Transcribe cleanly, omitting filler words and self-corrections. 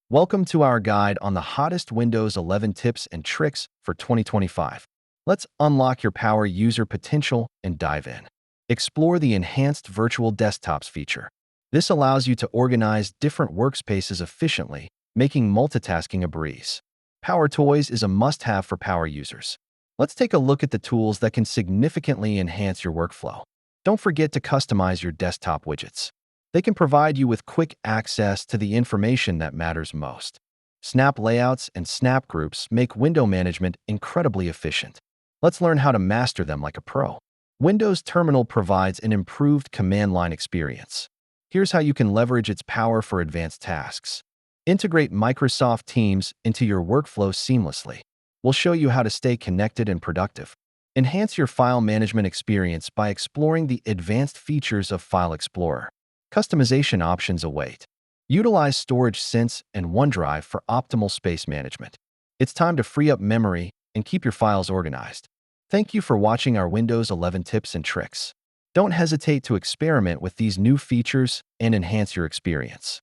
Welcome to our guide on the hottest Windows 11 tips and tricks for 2025. Let's unlock your power user potential and dive in. Explore the Enhanced Virtual Desktops feature. This allows you to organize different workspaces efficiently, making multitasking a breeze. Power Toys is a must-have for power users. Let's take a look at the tools that can significantly enhance your workflow. Don't forget to customize your desktop widgets. They can provide you with quick access to the information that matters most. Snap layouts and snap groups make window management incredibly efficient. Let's learn how to master them like a pro. Windows Terminal provides an improved command line experience. Here's how you can leverage its power for advanced tasks. Integrate Microsoft Teams into your workflow seamlessly. We'll show you how to stay connected and productive. Enhance your file management experience by exploring the advanced features of File Explorer. Customization options await. Utilize Storage Sense and OneDrive for optimal space management. It's time to free up memory and keep your files organized. Thank you for watching our Windows 11 tips and tricks. Don't hesitate to experiment with these new features and enhance your experience.